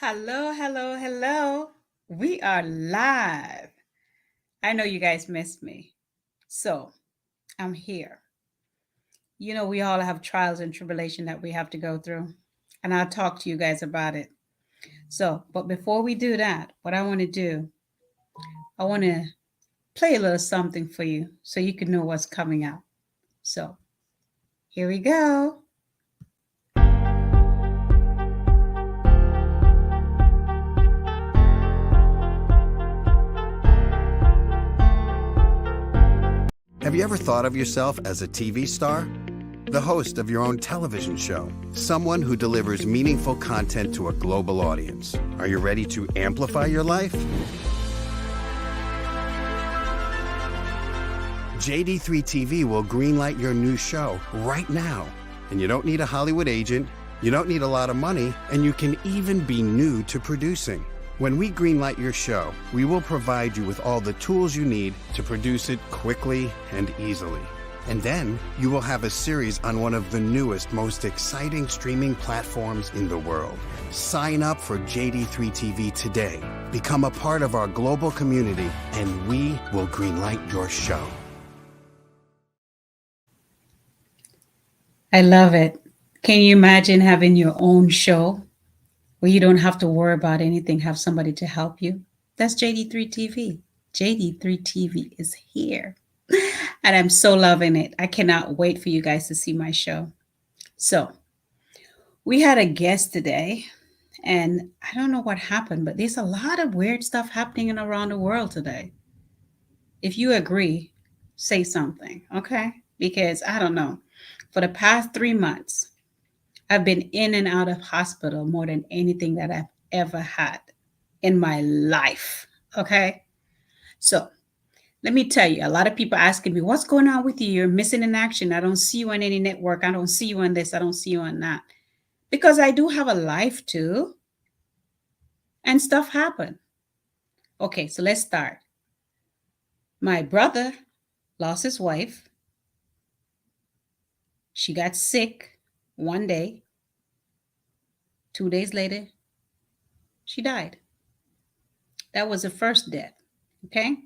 Hello, hello, hello. We are live. I know you guys missed me. So I'm here. We all have trials and tribulation that we have to go through. And I'll talk to you guys about it. But before we do that, what I want to do, I want to play a little something for you so you can know what's coming out. So here we go. Have you ever thought of yourself as a TV star? The host of your own television show, someone who delivers meaningful content to a global audience. Are you ready to amplify your life? JD3 TV will greenlight your new show right now. And you don't need a Hollywood agent, you don't need a lot of money, and you can even be new to producing. When we greenlight your show, we will provide you with all the tools you need to produce it quickly and easily. And then you will have a series on one of the newest, most exciting streaming platforms in the world. Sign up for JD3 TV today. Become a part of our global community, and we will greenlight your show. I love it. Can you imagine having your own show where you don't have to worry about anything, have somebody to help you? That's JD3 TV. JD3 TV is here. And I'm so loving it. I cannot wait for you guys to see my show. So, we had a guest today, and I don't know what happened, but there's a lot of weird stuff happening around the world today. If you agree, say something, okay? Because I don't know. For the past 3 months, I've been in and out of hospital more than anything that I've ever had in my life. Okay. So let me tell you, a lot of people asking me, what's going on with you? You're missing in action. I don't see you on any network. I don't see you on this. I don't see you on that. Because I do have a life too. And stuff happen. Okay, so let's start. My brother lost his wife. She got sick one day. 2 days later, she died. That was the first death. Okay.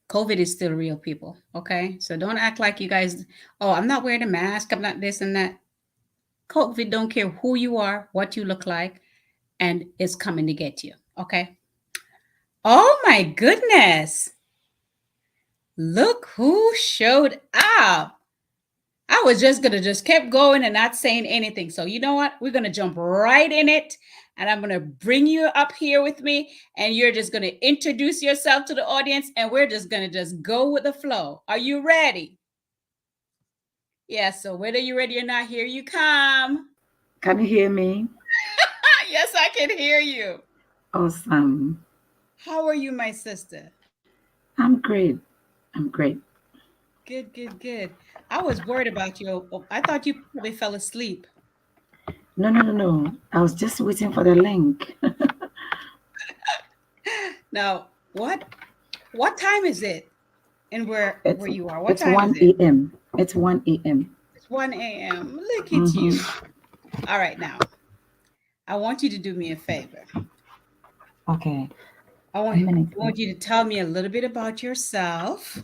COVID is still real, people. Okay. So don't act like you guys, oh, I'm not wearing a mask. I'm not this and that. COVID don't care who you are, what you look like, and it's coming to get you. Okay. Oh my goodness. Look who showed up. I was just going to just keep going and not saying anything. So you know what? We're going to jump right in it. And I'm going to bring you up here with me. And you're just going to introduce yourself to the audience. And we're just going to just go with the flow. Are you ready? Yeah, so whether you're ready or not, here you come. Can you hear me? Yes, I can hear you. Awesome. How are you, my sister? I'm great. I'm great. Good, good, good. I was worried about you. I thought you probably fell asleep. No. I was just waiting for the link. Now, what time is it? And where you are? What it's time 1 is it? a.m. It's 1 a.m. It's 1 a.m. Look at you. All right, now. I want you to do me a favor. Okay. I want you to tell me a little bit about yourself.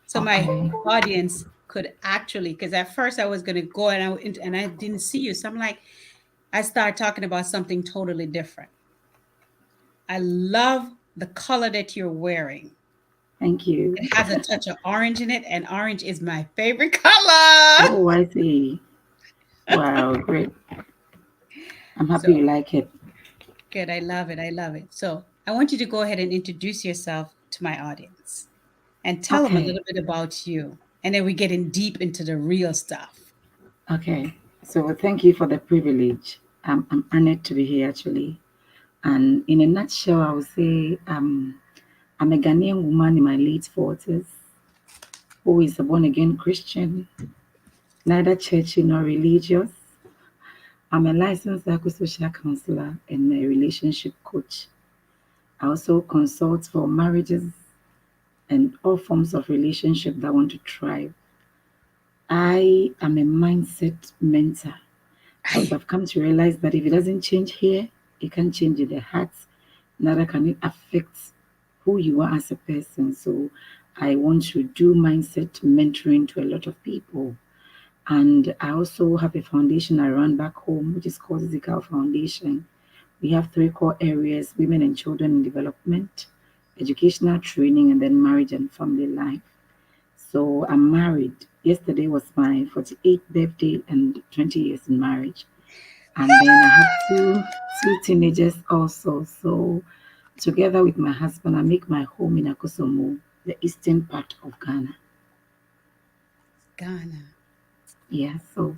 So my audience could actually, because at first I was going to go and I didn't see you. So I'm like, I started talking about something totally different. I love the color that you're wearing. Thank you. It has a touch of orange in it, and orange is my favorite color. Oh, I see. Wow, great. I'm happy you like it. Good. I love it. I love it. So I want you to go ahead and introduce yourself to my audience and tell them a little bit about you. And then we get in deep into the real stuff. Okay. So thank you for the privilege. I'm honored to be here, actually. And in a nutshell, I would say I'm a Ghanaian woman in my late 40s who is a born-again Christian, neither churchy nor religious. I'm a licensed psychosocial counselor and a relationship coach. I also consult for marriages and all forms of relationship that want to thrive. I am a mindset mentor. Because I've come to realize that if it doesn't change here, it can change in the hearts, neither can it affect who you are as a person. So I want to do mindset mentoring to a lot of people. And I also have a foundation I run back home, which is called Zizikarl Foundation. We have three core areas: women and children in development, educational training, and then marriage and family life. So I'm married. Yesterday was my 48th birthday and 20 years in marriage. And then I have two teenagers also. So together with my husband, I make my home in Akosomo, the eastern part of Ghana. Ghana. Yeah, so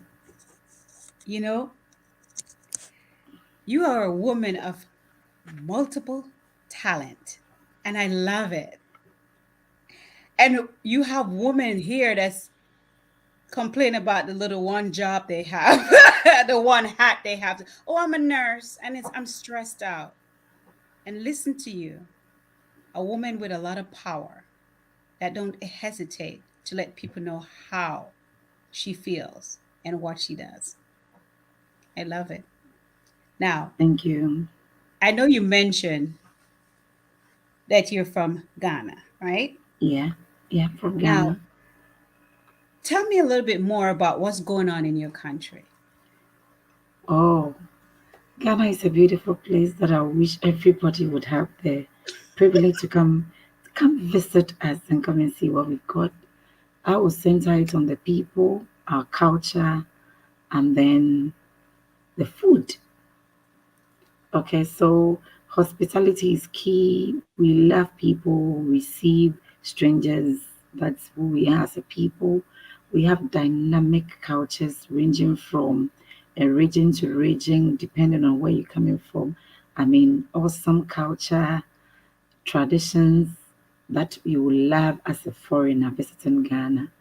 You know, you are a woman of multiple talent, and I love it. And you have women here that's complain about the little one job they have, the one hat they have. Oh, I'm a nurse and I'm stressed out. And listen to you, a woman with a lot of power that don't hesitate to let people know how she feels and what she does. I love it. Now, thank you. I know you mentioned that you're from Ghana, right? Yeah, yeah, from Now, Ghana. tell me a little bit more about what's going on in your country. Oh, Ghana is a beautiful place that I wish everybody would have the privilege to come visit us and come and see what we've got. I will center it on the people, our culture, and then the food. Okay, so hospitality is key. We love people, receive strangers. That's who we are as a people. We have dynamic cultures ranging from a region to region, depending on where you're coming from. I mean, awesome culture, traditions that you will love as a foreigner visiting Ghana.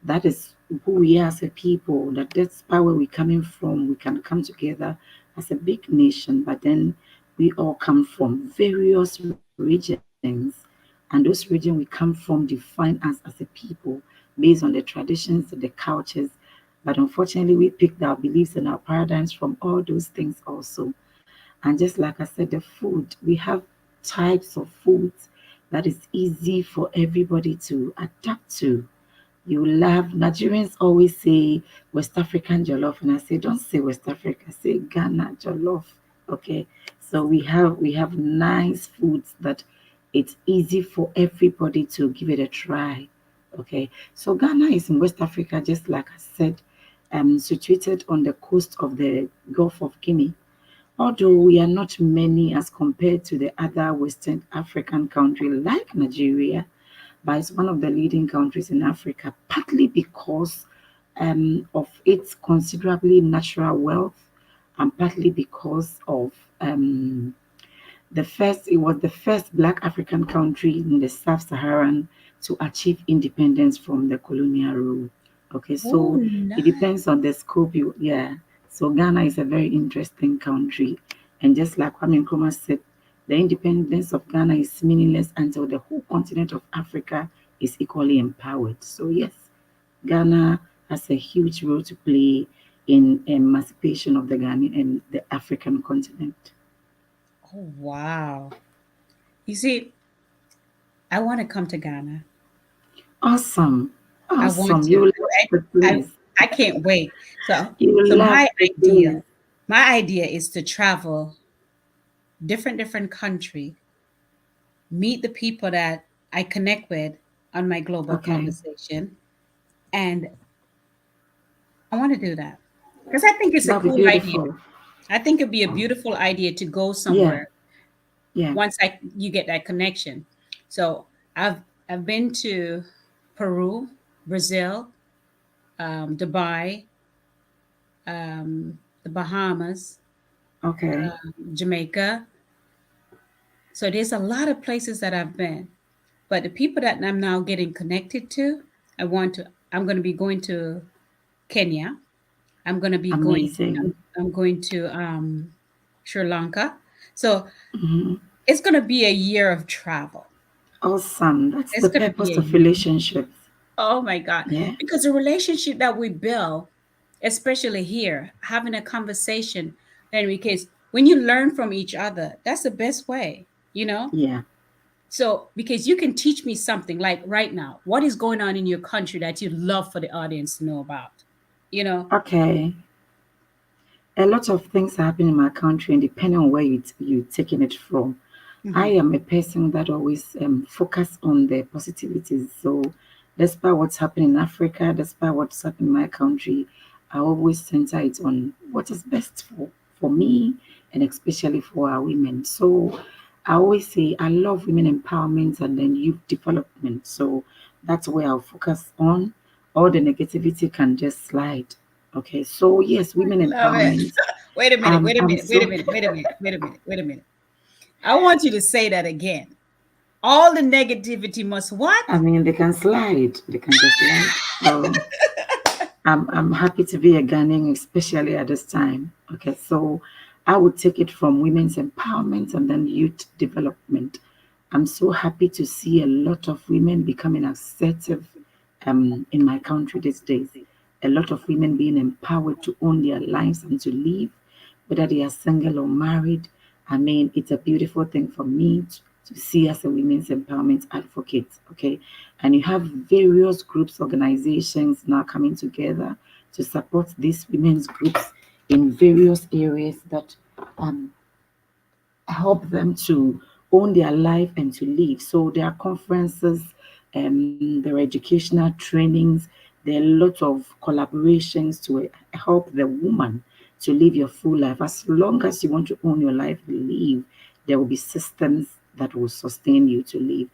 That is who we are as a people, that despite where we're coming from, we can come together as a big nation, but then we all come from various regions, and those regions we come from define us as a people based on the traditions, the cultures. But unfortunately, we picked our beliefs and our paradigms from all those things also. And just like I said, the food, we have types of foods that is easy for everybody to adapt to. You laugh. Nigerians always say West African jollof, and I say don't say West Africa, say Ghana jollof. Okay, so we have nice foods that it's easy for everybody to give it a try. Okay, so Ghana is in West Africa, just like I said, situated on the coast of the Gulf of Guinea. Although we are not many as compared to the other Western African country like Nigeria, but it's one of the leading countries in Africa, partly because of its considerably natural wealth, and partly because of it was the first Black African country in the Sub-Saharan to achieve independence from the colonial rule. Okay, Oh, so it nice. depends on the scope yeah. So Ghana is a very interesting country. And just like Kwame Nkrumah said, the independence of Ghana is meaningless until the whole continent of Africa is equally empowered. So yes, Ghana has a huge role to play in emancipation of the Ghana and the African continent. Oh, wow. You see, I want to come to Ghana. Awesome. I want Awesome. to. You will love the I place. I can't wait. So You will so love the place. my idea is to travel different country, meet the people that I connect with on my global Okay. conversation, and I want to do that because I think it's a That'll be cool idea. beautiful. I think it'd be a beautiful idea to go Yeah. somewhere Yeah. once you get that connection. So I've I've been to Peru, Brazil, Dubai, the Bahamas, Okay. Jamaica. So there's a lot of places that I've been, but the people that I'm now getting connected to, I want to. I'm going to be going to Kenya. I'm going to be going. Amazing. I'm going to Sri Lanka. So Mhm. it's going to be a year of travel. Awesome. That's It's the going to be purpose a of year. relationships. Oh my God. Yeah. Because the relationship that we build especially here, having a conversation. Then, because when you learn from each other, that's the best way, you know? Yeah. So, because you can teach me something like right now, what is going on in your country that you'd love for the audience to know about, you know? Okay. A lot of things happen in my country, and depending on where you taking it from, I Hmm. am a person that always focus on the positivities. So, despite what's happening in Africa, despite what's happening in my country, I always center it on what is best for me and especially for our women. So, I always say I love women empowerment and then youth development. So, that's where I'll focus on. All the negativity can just slide. Okay, so yes, women Love it. empowerment. Wait a minute, wait a I'm minute, wait a so minute, wait a minute, wait a minute, wait a minute. I want you to say that again. All the negativity must what? I mean, they can slide. They can just slide. So I'm happy to be a Ghanaian, especially at this time. Okay, so I would take it from women's empowerment and then youth development. I'm so happy to see a lot of women becoming assertive in my country these days. A lot of women being empowered to own their lives and to live, whether they are single or married. I mean, it's a beautiful thing for me to see as a women's empowerment advocate. Okay, and you have various groups, organizations now coming together to support these women's groups in various areas that um, help them to own their life and to live. So there are conferences, there are educational trainings, there are a lot of collaborations to help the woman to live your full life. As long as you want to own your life and live, there will be systems that will sustain you to live.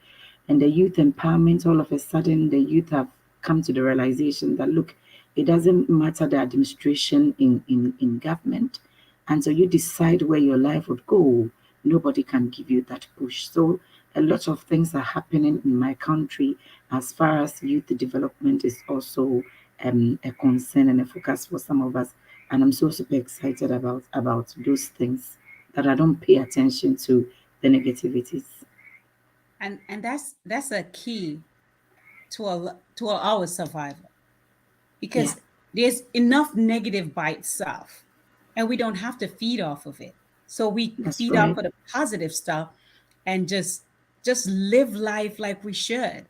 And the youth empowerment, all of a sudden, the youth have come to the realization that look, it doesn't matter the administration in government until you decide where your life would go, nobody can give you that push. So a lot of things are happening in my country as far as youth development is also a concern and a focus for some of us. And I'm so super excited about those things that I don't pay attention to the negativities. And that's a key to our survival, Yeah, because there's enough negative by itself and we don't have to feed off of it. So we that's feed off right. of the positive stuff and just live life like we should.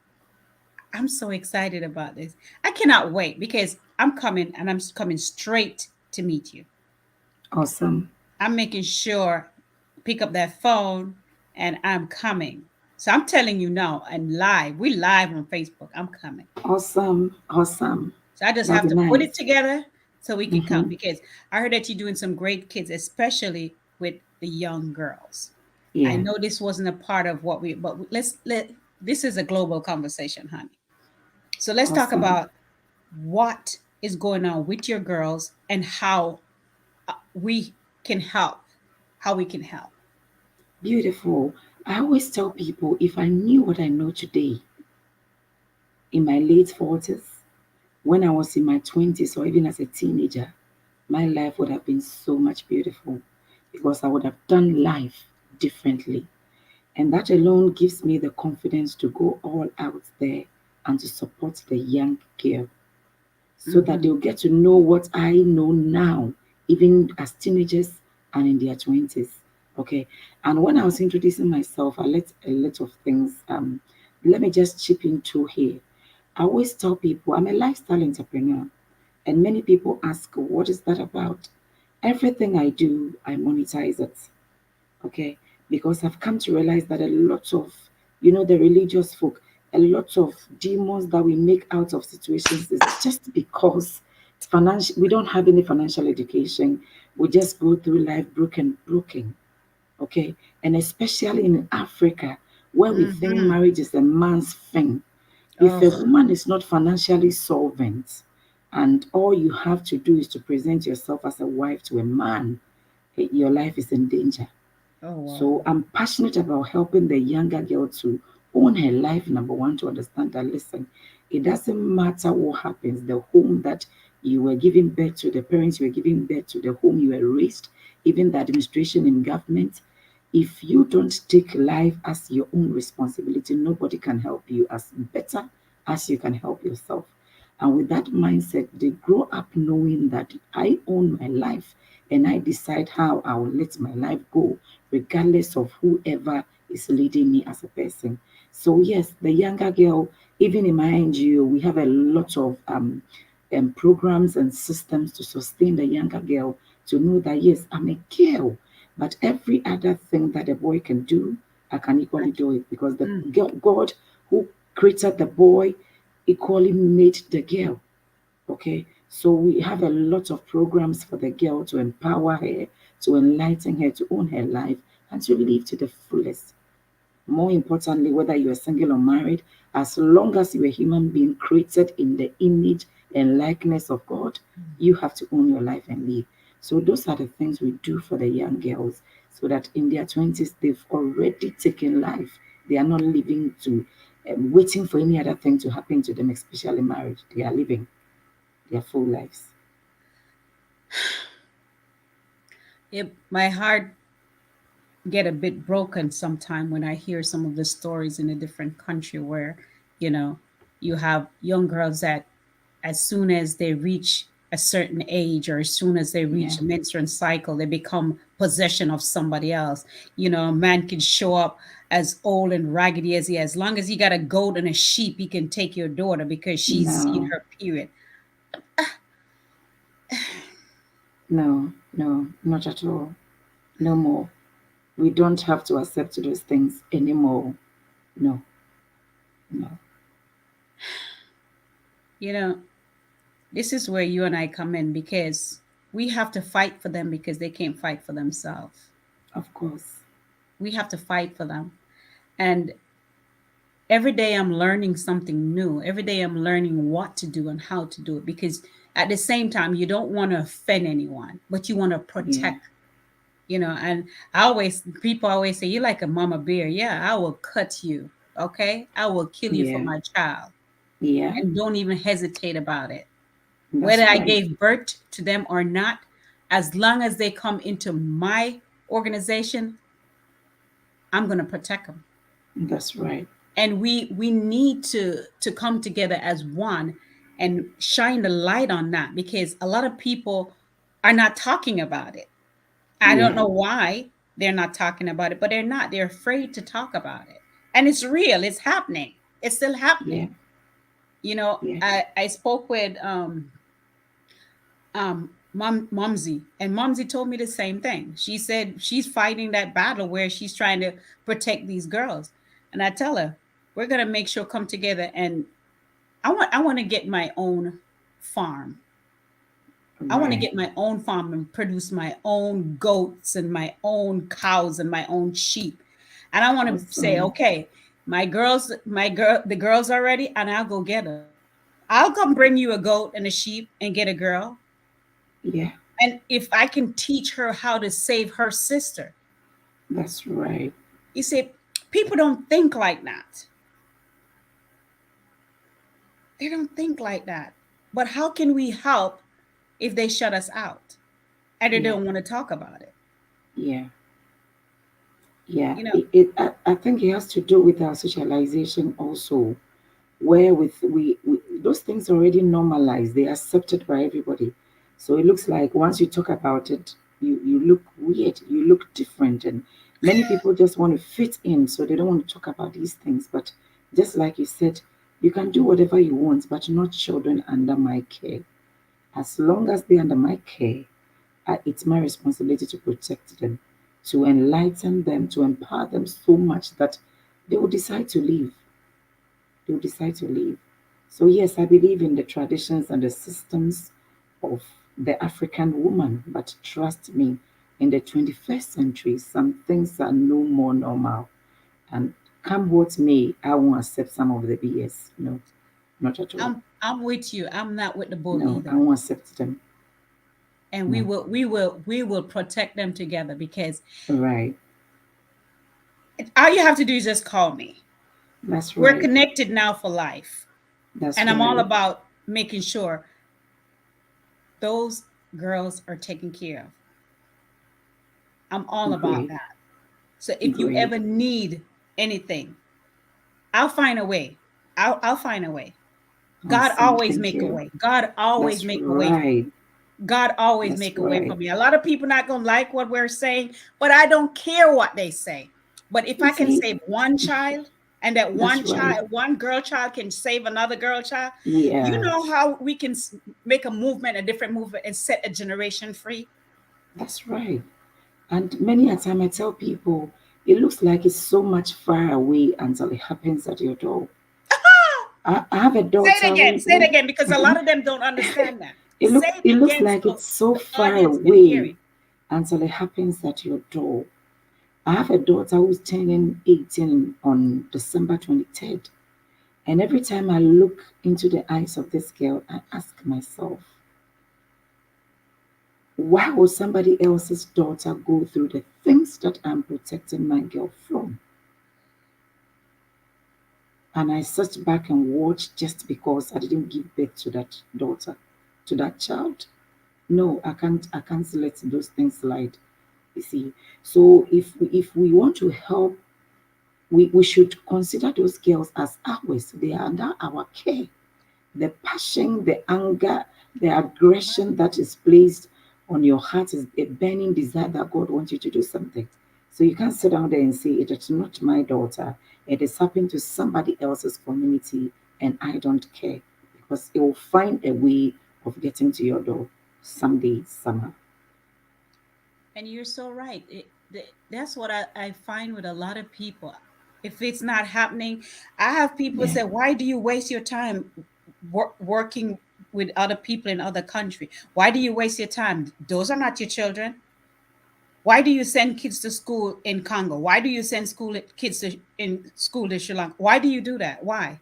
I'm so excited about this. I cannot wait because I'm coming and I'm coming straight to meet you. Awesome. I'm making sure pick up that phone and I'm coming. So I'm telling you now and live. We live on Facebook. I'm coming. Awesome. Awesome. So I just That'll have be to put nice. it together so we can come, Mm-hmm. because I heard that you're doing some great kids, especially with the young girls. I Yeah, know this wasn't a part of what we, but let this is a global conversation, honey. So let's talk awesome. about what is going on with your girls and how we can help. How we can help. Beautiful. I always tell people if I knew what I know today in my late 40s, when I was in my 20s, or even as a teenager, my life would have been so much beautiful because I would have done life differently. And that alone gives me the confidence to go all out there and to support the young girl so that Mm-hmm. they'll get to know what I know now, even as teenagers and in their 20s. Okay. And when I was introducing myself, I let a lot of things, let me just chip into here. I always tell people I'm a lifestyle entrepreneur, and many people ask, what is that about? Everything I do, I monetize it. Okay, because I've come to realize that a lot of, the religious folk, a lot of demons that we make out of situations is just because we don't have any financial education. We just go through life broken. Okay, and especially in Africa, where we think Mm-hmm. marriage is a man's thing. If a Oh, woman is not financially solvent, and all you have to do is to present yourself as a wife to a man, your life is in danger. oh wow. So I'm passionate about helping the younger girl to own her life. Number one, to understand that listen, it doesn't matter what happens, the home that you were giving birth to, the parents you were giving birth to, the home you were raised, even the administration in government. If you don't take life as your own responsibility, nobody can help you as better as you can help yourself. And with that mindset, they grow up knowing that I own my life and I decide how I will let my life go, regardless of whoever is leading me as a person. So, yes, the younger girl, even in my NGO, we have a lot of programs and systems to sustain the younger girl to know that, yes, I'm a girl, but every other thing that a boy can do, I can equally do it because the Mm. God who created the boy equally made the girl. Okay, so we have a lot of programs for the girl to empower her, to enlighten her, to own her life, and to live to the fullest. More importantly, whether you are single or married, as long as you're a human being created in the image and likeness of God, you have to own your life and live. So those are the things we do for the young girls so that in their 20s, they've already taken life. They are not living to waiting for any other thing to happen to them, especially marriage. They are living their full lives. My heart get a bit broken sometime when I hear some of the stories in a different country where, you know, you have young girls that as soon as they reach a certain age or as soon as they Yeah, reach a menstrual cycle, they become possession of somebody else. You know, a man can show up as old and raggedy as he is. As long as he got a goat and a sheep, he can take your daughter because she's seen no, her period. no, no, not at all. No more. We don't have to accept those things anymore. No, no. You know, this is where you and I come in because we have to fight for them because they can't fight for themselves. Of course. We have to fight for them. And every day I'm learning something new. Every day I'm learning what to do and how to do it because at the same time, you don't want to offend anyone, but you want to Yeah, protect, you know. And people always say, you're like a mama bear. Yeah, I will cut you. Okay. I will kill you for yeah, my child yeah. and don't even hesitate about it. That's Whether I right. gave birth to them or not, as long as they come into my organization, I'm going to protect them. That's right. And we need to come together as one and shine the light on that because a lot of people are not talking about it. I don't Yeah, know why they're not talking about it, but they're not. They're afraid to talk about it. And it's real. It's happening. It's still yeah, happening. You know, yeah. I spoke with Mumsy, and Mumsy told me the same thing. She said she's fighting that battle where she's trying to protect these girls. And I tell her, we're gonna make sure come together and I want to get my own farm. I want to Right. get my own farm and produce my own goats and my own cows and my own sheep. And I want to say, Awesome. okay, the girls are ready, and I'll go get them. I'll come bring you a goat and a sheep and get a girl. Yeah, And if I can teach her how to save her sister, that's right. you see, people don't think like that. They don't think like that. But how can we help if they shut us out and they Yeah, don't want to talk about it? yeah, yeah. You know, I think it has to do with our socialization also, where we those things already normalized, they're accepted by everybody. So it looks like once you talk about it, you look weird, you look different, and many people just want to fit in, so they don't want to talk about these things. But just like you said, you can do whatever you want, but not children under my care. As long as they're under my care, it's my responsibility to protect them, to enlighten them, to empower them so much that they will decide to leave. They will decide to leave. So, yes, I believe in the traditions and the systems of the African woman, but trust me, in the 21st century, some things are no more normal. And come what may, I won't accept some of the BS. No, not at all. I'm with you. I'm not with the bull No, I either. won't accept them. And No. we will protect them together because Right. all you have to do is just call me. That's We're right. connected now for life. That's And I'm all right. about making sure those girls are taken care of. I'm all about Great. that. So if you Great. ever need anything, I'll find a way. I'll find a way. on God always something make a here. way. God always That's make a way. right. God always That's make a way for right. me. A lot of people not gonna like what we're saying, but I don't care what they say. But if You I can see, save one child, and that that's one right. child, one girl child can save another girl child, you Yeah, know how we can make a movement, a different movement, and set a generation free. that's right. And many a time I tell people, it looks like it's so much far away until it happens at your door. I have a daughter Say it who again, because a lot of them don't understand that. Say it it looks again like so it's so the far audience can hear away it. until it happens at your door. I have a daughter who's turning 18 on December 23rd. And every time I look into the eyes of this girl, I ask myself, why would somebody else's daughter go through the things that I'm protecting my girl from? And I sat back and watched just because I didn't give birth to that daughter, to that child. No, I can't let those things slide. You see. So if we want to help, we should consider those girls as ours. They are under our care. The passion, the anger, the aggression that is placed on your heart is a burning desire that God wants you to do something. So you can't sit down there and say, it is not my daughter. It is happening to somebody else's community and I don't care. Because it will find a way of getting to your door someday, somehow. And you're so right. That's what I find with a lot of people. If it's not happening, I have people Yeah, say, "Why do you waste your time working with other people in other country? Why do you waste your time? Those are not your children. Why do you send kids to school in Congo? Why do you send kids in school in Sri Lanka? Why do you do that? Why?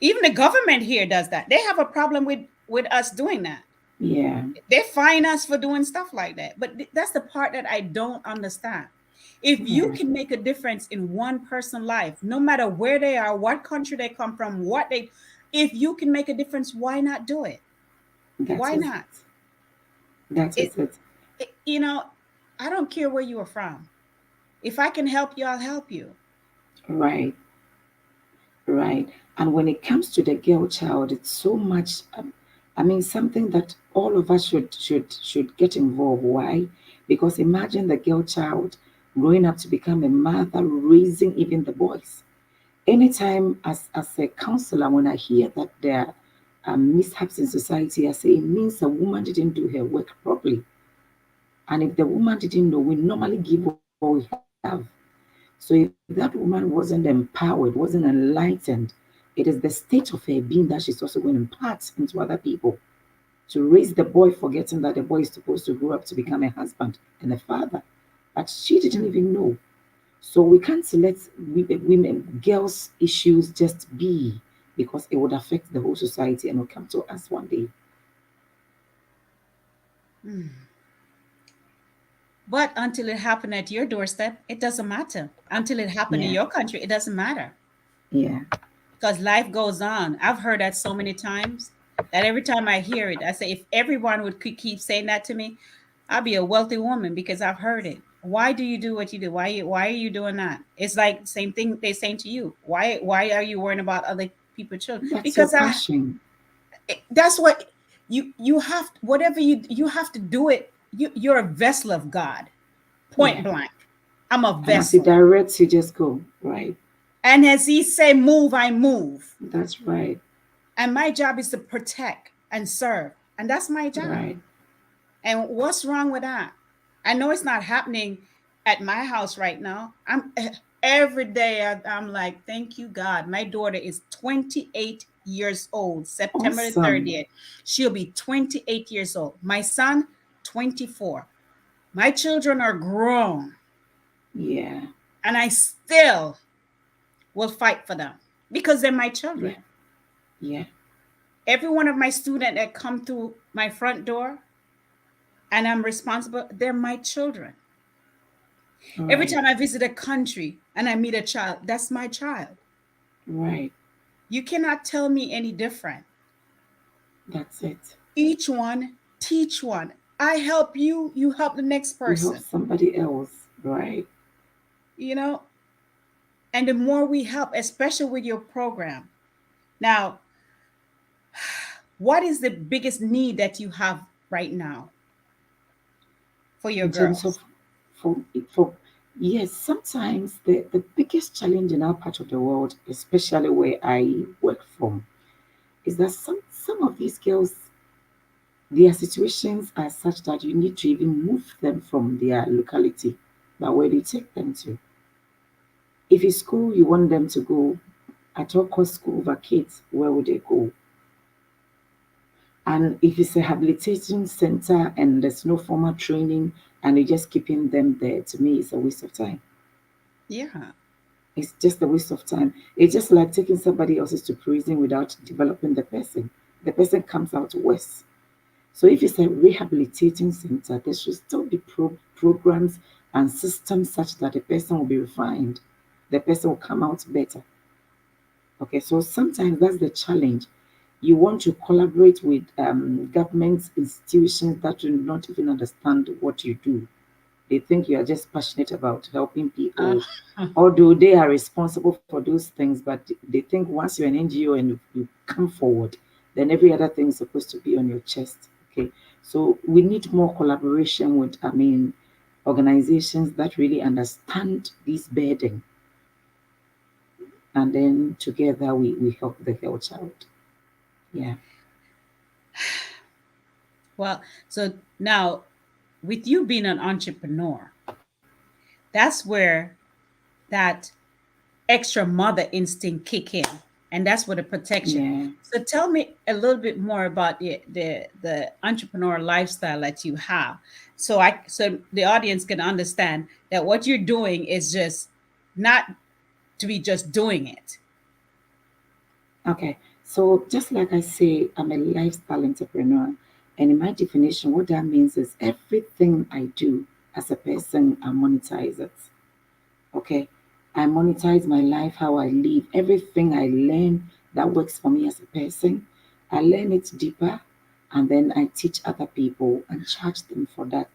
Even the government here does that. They have a problem with us doing that. yeah, They fine us for doing stuff like that. But that's the part that I don't understand. If you yeah. can make a difference in one person's life, no matter where they are, what country they come from, if you can make a difference, why not do it? That Why is not? it. That It, is it. you know, I don't care where you are from. If I can help you, I'll help you. Right. Right. And when it comes to the girl child, it's so much. I mean, something that all of us should get involved. Why? Because imagine the girl child growing up to become a mother, raising even the boys. Anytime, as a counselor, when I hear that there are mishaps in society, I say it means a woman didn't do her work properly. And if the woman didn't know, we normally give what we have. So if that woman wasn't empowered, wasn't enlightened, it is the state of her being that she's also going to impart into other people to raise the boy, forgetting that the boy is supposed to grow up to become a husband and a father. But she didn't Mm. even know. So we can't let women, girls' issues just be because it would affect the whole society and will come to us one day. Mm. But until it happened at your doorstep, it doesn't matter. Until it happened in Yeah, your country, it doesn't matter. yeah, Because life goes on. I've heard that so many times that every time I hear it, I say, if everyone would keep saying that to me, I'll be a wealthy woman because I've heard it. Why do you do what you do? Why are you doing that? It's like same thing they saying to you. Why are you worrying about other people's children? that's your Because passion. that's what you have whatever you have to do it. You're a vessel of God. Point Yeah. blank. I'm a And as he vessel. directs, you just go. Right. And as he say move, I move. That's right. And my job is to protect and serve. And that's my job. Right. And what's wrong with that? I know it's not happening at my house right now. I'm every day I'm like, thank you, God. My daughter is 28 years old, September the Awesome. 30th. She'll be 28 years old. My son, 24. My children are grown, Yeah. and I still will fight for them because they're my children. Yeah. Yeah. Every one of my students that come through my front door and I'm responsible, they're my children. Every Right. time I visit a country and I meet a child, that's my child. Right. You cannot tell me any different. That's it. Each one, teach one. I help you, you help the next You help person, somebody you right. you know? And the more we help, especially with your program. Now, What is the biggest need that you have right now for your In terms of girls? for yes, sometimes the biggest challenge in our part of the world, especially where I work from, is that some of these girls, their situations are such that you need to even move them from their locality. But where do you take them to? If it's school you want them to go, at all cost school vacates, where would they go? And if it's a rehabilitation center and there's no formal training and you're just keeping them there, to me, it's a waste of time. Yeah. It's just a waste of time. It's just like taking somebody else's to prison without developing the person. The person comes out worse. So if it's a rehabilitating center, there should still be programs and systems such that the person will be refined. The person will come out better. Okay, so sometimes that's the challenge. You want to collaborate with government institutions that do not even understand what you do. They think you are just passionate about helping Uh, people, although they are responsible for those things, but they think once you're an NGO and you come forward, then every other thing is supposed to be on your chest. Okay. So we need more collaboration with, organizations that really understand this burden. And then together we help the girl child. Yeah. well, so now with you being an entrepreneur, that's where that extra mother instinct kick in, and that's where the protection. Yeah. So tell me a little bit more about the entrepreneur lifestyle that you have, so the audience can understand that what you're doing is just not to be just doing it. Okay, so just like I say, I'm a lifestyle entrepreneur. And in my definition, what that means is everything I do as a person, I monetize it. Okay, I monetize my life, how I live, everything I learn that works for me as a person. I learn it deeper and then I teach other people and charge them for that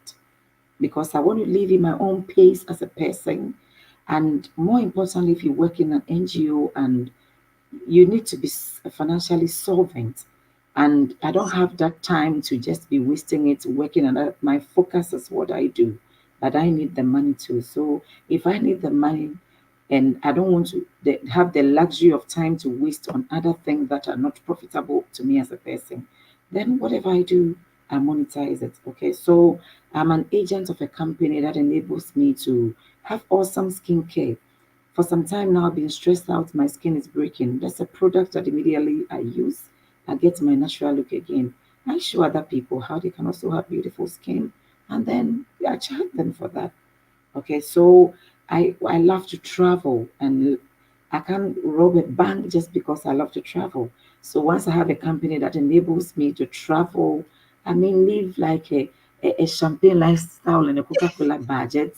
because I want to live in my own pace as a person. And more importantly, if you work in an NGO and you need to be financially solvent. And I don't have that time to just be wasting it working on that. My focus is what I do, but I need the money too. So if I need the money and I don't want to have the luxury of time to waste on other things that are not profitable to me as a person, then whatever I do, I monetize it. Okay. So I'm an agent of a company that enables me to have awesome skincare for some time now, I've been stressed out. My skin is breaking. That's a product that immediately I use. I get my natural look again. I show other people how they can also have beautiful skin, and then I charge them for that. Okay, so I love to travel, and I can't rob a bank just because I love to travel. So once I have a company that enables me to travel, I mean, live like a champagne lifestyle and a Coca-Cola budget.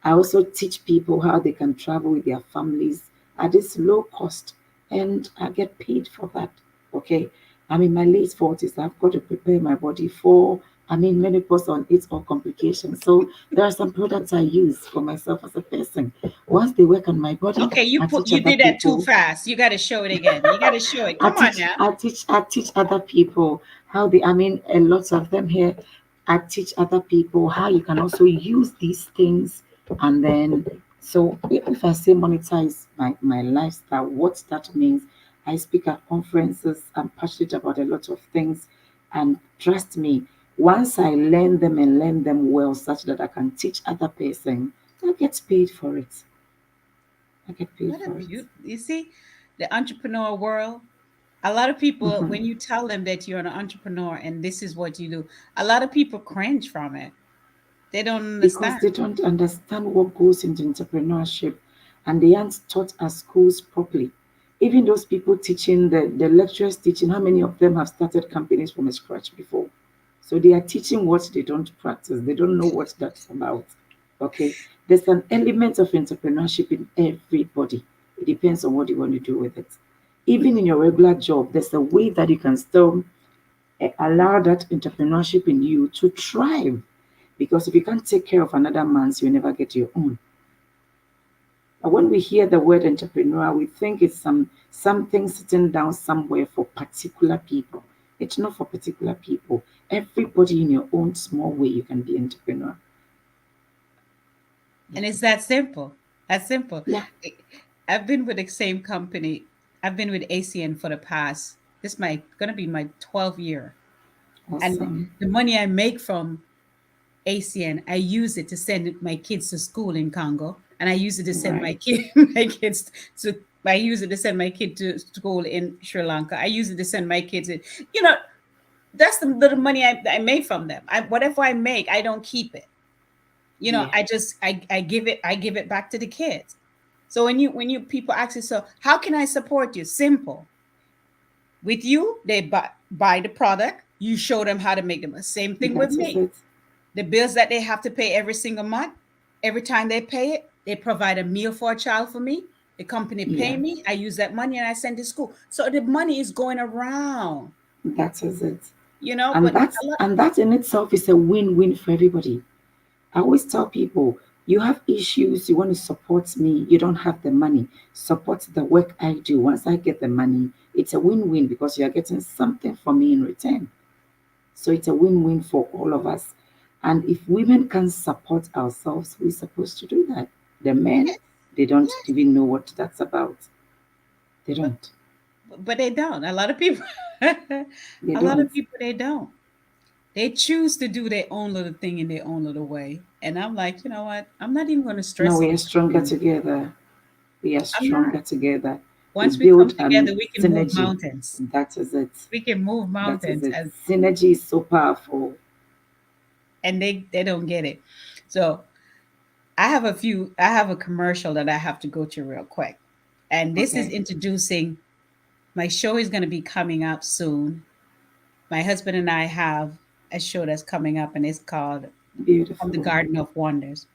I also teach people how they can travel with their families at this low cost, and I get paid for that. Okay, I'm in my late 40s. I've got to prepare my body for, menopause on its or complications. So there are some products I use for myself as a person. Once they work on my body, Okay, I teach you other did that too people. fast. You got to show it again. You got to show it. Come on now. I teach other people how they, a lot of them here. I teach other people how you can also use these things. And then, so if I say monetize my lifestyle, what that means, I speak at conferences. I'm passionate about a lot of things. And trust me, once I learn them well, such that I can teach other person, I get paid for it. I get paid What a for it. beauty. You see, the entrepreneur world, a lot of people, when you tell them that you're an entrepreneur and this is what you do, a lot of people cringe from it. They don't Because understand. they don't understand what goes into entrepreneurship and they aren't taught at schools properly. Even those people teaching, the lecturers teaching, how many of them have started companies from scratch before? So they are teaching what they don't practice. They don't know what that's about. Okay. There's an element of entrepreneurship in everybody. It depends on what you want to do with it. Even in your regular job, there's a way that you can still allow that entrepreneurship in you to thrive. Because if you can't take care of another man's, you never get your own. When we hear the word entrepreneur, we think it's something sitting down somewhere for particular people. It's not for particular people. Everybody in your own small way, you can be entrepreneur. And it's that simple. That's simple. Yeah, I've been with the same company. I've been with ACN for the past, this my gonna be my 12th year. And awesome. the money I make from ACN, I use it to send my kids to school in Congo. And I use it to send my Right. kid my kids to I use it to send my kid to school in Sri Lanka. I use it to send my kids in, you know, that's the little money I made from them. Whatever I make, I don't keep it. Yeah, I give it back to the kids. So when you people ask you, so how can I support you? Simple. With you, they buy the product. You show them how to make them. Same thing with that is me. it. The bills that they have to pay every single month, every time they pay it, they provide a meal for a child for me. The company pay Yeah, me. I use that money and I send to school. So the money is going around, that is it. but a lot. And that in itself is a win-win for everybody. I always tell people, you have issues, you want to support me, you don't have the money. Support the work I do. Once I get the money, it's a win-win because you're getting something from me in return. So it's a win-win for all of us. And if women can support ourselves, we're supposed to do that. The men, Yes, they don't yes, even know what that's about. They but don't. but they don't. A lot of people, They a lot don't. of people, they don't. They choose to do their own little thing in their own little way. And I'm like, you know what? I'm not even going to No, stress we are over stronger you. together. We are I'm not. stronger together. We Once we come build together, we can move synergy. mountains. That is it. We can move That is mountains, it. Synergy is so powerful. and they don't get it. So I have a commercial that I have to go to real quick. And this is Okay. introducing my show is going to be coming up soon. My husband and I have a show that's coming up and it's called From the Beautiful. Garden of Wonders.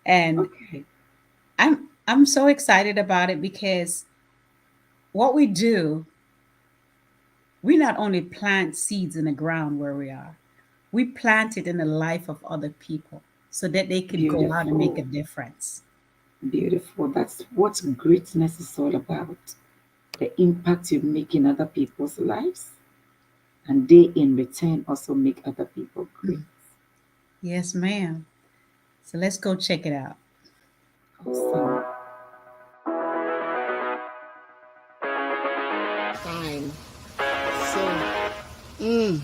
And Okay. I'm so excited about it because what we do, we not only plant seeds in the ground where we are, we plant it in the life of other people so that they could go out and make a Beautiful. difference. Beautiful. That's what greatness is all about. The impact you make in other people's lives, and they in return also make other people great. Mm. Yes, ma'am. So let's go check it out. Awesome. Fine. So, mm,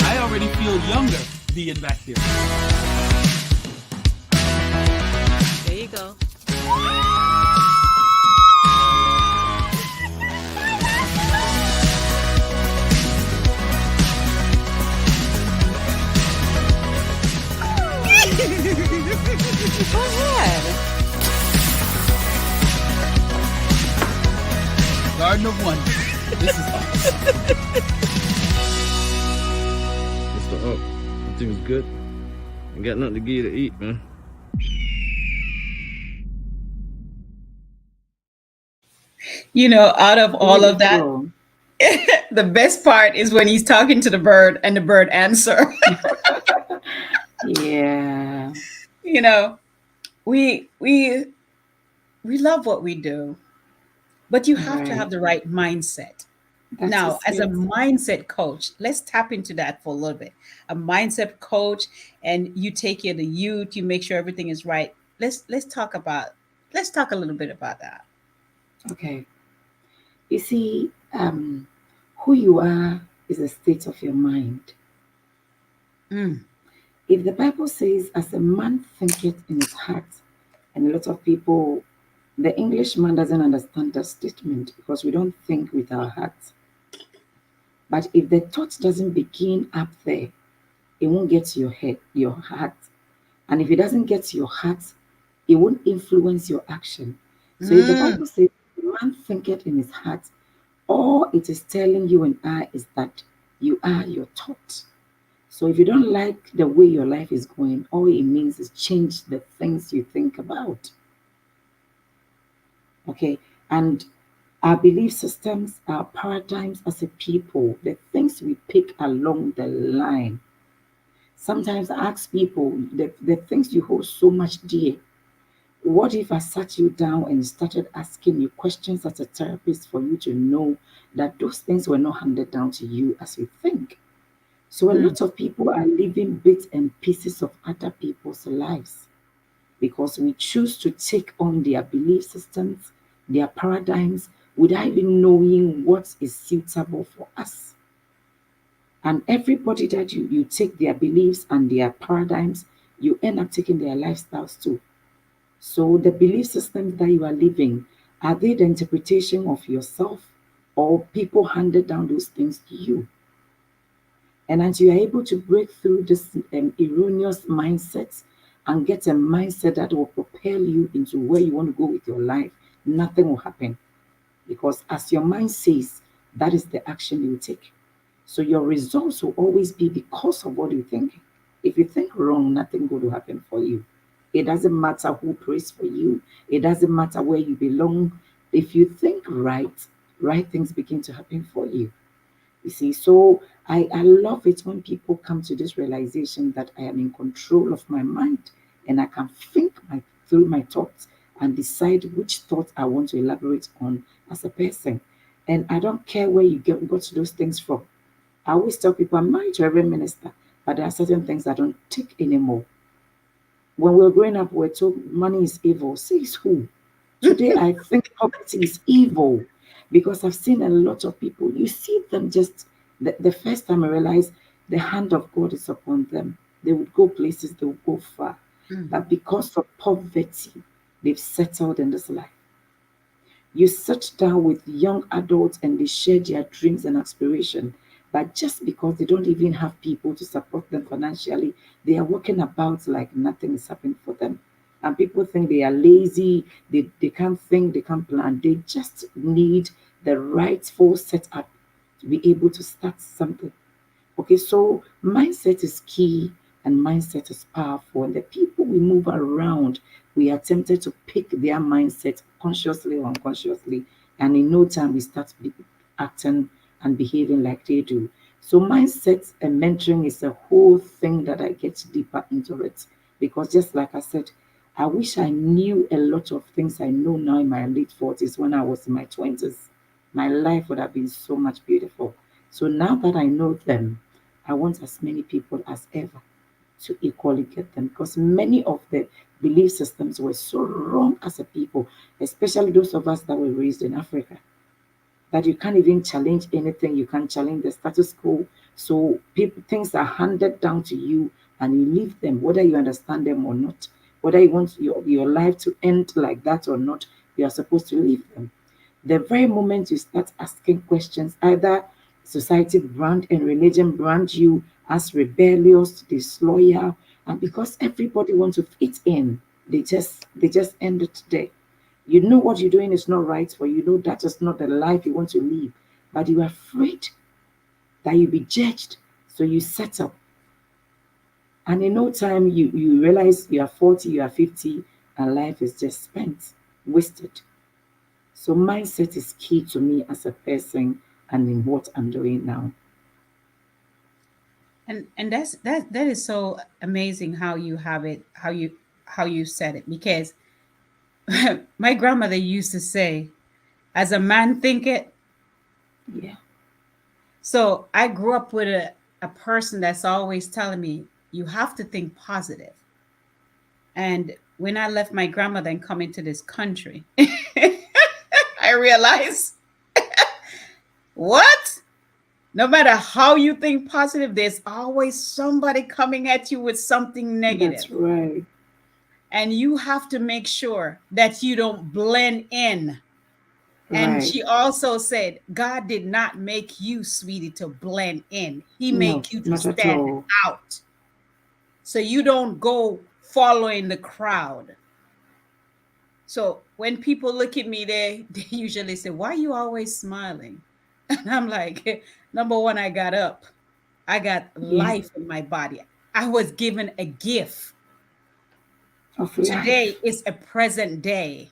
I already feel younger being back there. there you go. Go ahead. Garden of Wonder. This is awesome. Mr. Up, that thing was good. I got nothing to give you to eat, man. Out of all of that, Beautiful. the best part is when he's talking to the bird and the bird answer. Yeah. you know, we we we love what we do, but you have to Right. have the right mindset. That Now, is as a it. mindset coach, let's tap into that for a little bit. A mindset coach, and you take care of the youth, you make sure everything is right. Let's talk a little bit about that. Okay. You see, who you are is a state of your mind. Mm, If the Bible says, as a man thinketh in his heart, and a lot of people, the Englishman doesn't understand that statement because we don't think with our hearts. But if the thought doesn't begin up there, it won't get to your head, your heart. And if it doesn't get to your heart, it won't influence your action. So if the mm, Bible says, "The man thinketh in his heart," all it is telling you and I is that you are your thought. So if you don't like the way your life is going, all it means is change the things you think about. Okay. And our belief systems, our paradigms as a people, the things we pick along the line, Sometimes I ask people the things you hold so much dear. What if I sat you down and started asking you questions as a therapist for you to know that those things were not handed down to you as you think? So a Mm. lot of people are living bits and pieces of other people's lives because we choose to take on their belief systems, their paradigms, without even knowing what is suitable for us. And everybody that you take their beliefs and their paradigms, you end up taking their lifestyles too. So the belief systems that you are living, are they the interpretation of yourself or people handed down those things to you? And as you are able to break through this erroneous mindset and get a mindset that will propel you into where you want to go with your life, nothing will happen. Because as your mind says, that is the action you take. So your results will always be because of what you think. If you think wrong, nothing good will happen for you. It doesn't matter who prays for you. It doesn't matter where you belong. If you think right, right things begin to happen for you. You see, so I love it when people come to this realization that I am in control of my mind and I can think through my thoughts and decide which thought I want to elaborate on as a person. And I don't care where you got those things from. I always tell people I'm married to every minister, but there are certain things I don't take anymore. When we were growing up, we were told money is evil. Says who? Today, I think poverty is evil because I've seen a lot of people. You see them just the first time I realized the hand of God is upon them. They would go places, they would go far. Mhm. But because of poverty, they've settled in this life. You sit down with young adults and they share their dreams and aspiration. But just because they don't even have people to support them financially, they are walking about like nothing is happening for them. And people think they are lazy, they can't think, they can't plan. They just need the rightful setup to be able to start something. Okay, so mindset is key and mindset is powerful. And the people we move around, we are tempted to pick their mindset consciously or unconsciously. And in no time, we start acting and behaving like they do. So, mindset and mentoring is a whole thing that I get deeper into it. Because just like I said, I wish I knew a lot of things I know now in my late 40s when I was in my 20s. My life would have been so much beautiful. So now that I know them, I want as many people as ever to equally get them because many of the belief systems were so wrong as a people, especially those of us that were raised in Africa, that you can't even challenge anything, you can't challenge the status quo. So people things are handed down to you and you leave them, whether you understand them or not, whether you want your life to end like that or not, you are supposed to leave them. The very moment you start asking questions, either society brand and religion brand you as rebellious, disloyal, and because everybody wants to fit in, they just end it there. You know what you're doing is not right for you. You know that is not the life you want to live, but you are afraid that you'll be judged, so you settle. And in no time, you realize you are 40, you are 50, and life is just spent, wasted. So mindset is key to me as a person and in what I'm doing now. And that is so amazing how you have it, how you said it, because my grandmother used to say, as a man think it. Yeah, So I grew up with a person that's always telling me you have to think positive. And when I left my grandmother and come into this country, I realized what? No matter how you think positive, there's always somebody coming at you with something that's negative. right. And you have to make sure that you don't blend in. And Right. she also said, God did not make you, sweetie, to blend in. He No, made you to not at stand all. out. So you don't go following the crowd. So when people look at me, they usually say, why are you always smiling? And I'm like, number one, I got up. I got Yeah, life in my body. I was given a gift. of Today life. is a present day.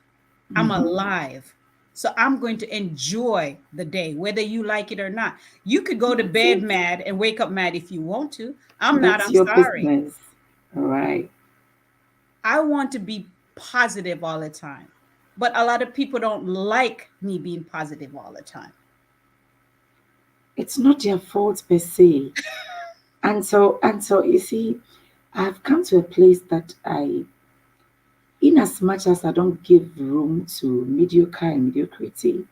I'm Hmm. alive. So I'm going to enjoy the day, whether you like it or not. You could go to That's bed it. mad and wake up mad if you want to. I'm not, That's I'm your sorry. business. All right. I want to be positive all the time. But a lot of people don't like me being positive all the time. It's not their fault per se. And so you see, I've come to a place that in as much as I don't give room to mediocre and mediocrity,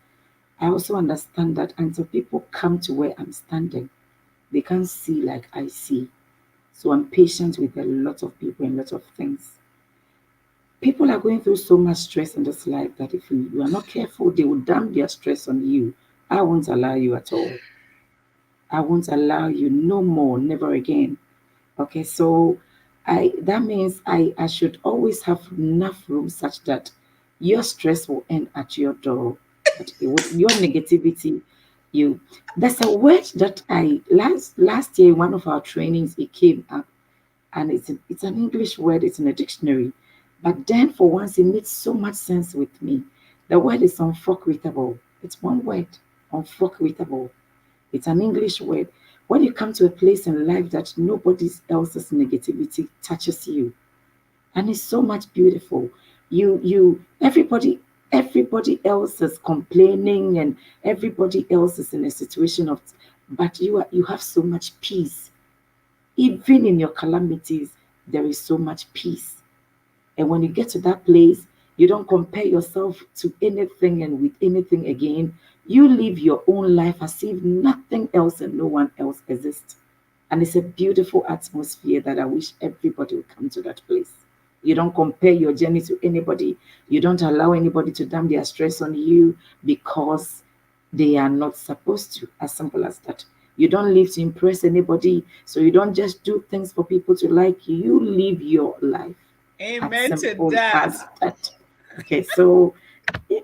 I also understand that until people come to where I'm standing, they can't see like I see. So I'm patient with a lot of people and a lot of things. People are going through so much stress in this life that if you are not careful, they will dump their stress on you. I won't allow you at all. I won't allow you no more, never again. Okay, so I that means I should always have enough room such that your stress will end at your door. That your negativity, you there's a word that I last year in one of our trainings it came up, and it's an English word, it's in a dictionary. But then for once it made so much sense with me. The word is unforgettable. It's one word, unforgettable. It's an English word. When you come to a place in life that nobody else's negativity touches you, and it's so much beautiful. Everybody else is complaining, and everybody else is in a situation of, but you have so much peace. Even in your calamities, there is so much peace. And when you get to that place, you don't compare yourself to anything and with anything again. You live your own life as if nothing else and no one else exists. And it's a beautiful atmosphere that I wish everybody would come to that place. You don't compare your journey to anybody. You don't allow anybody to dump their stress on you because they are not supposed to. As simple as that. You don't live to impress anybody. So you don't just do things for people to like you. You live your life. As Amen to simple that. as that. Okay, so you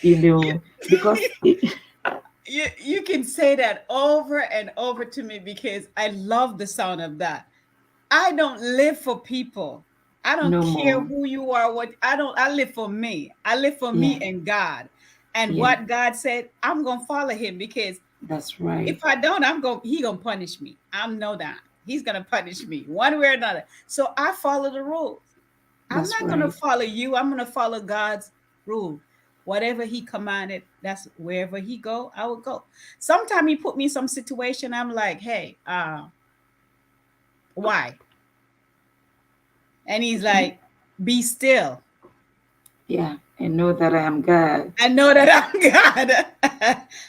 You, know, because you can say that over and over to me because I love the sound of that. I don't live for people. I don't no care more. who you are, what I live for me. I live for Yeah, me and God. And yeah, what God said, I'm gonna follow him because that's if right. I don't, he gonna punish me. I know that. He's gonna punish me one way or another. So I follow the rules. I'm That's not gonna right. follow you. I'm gonna follow God's rule. Whatever he commanded, that's wherever he go, I will go. Sometimes he put me in some situation. I'm like, hey, why? And he's like, be still. Yeah, and know that I am God. I know that I'm God.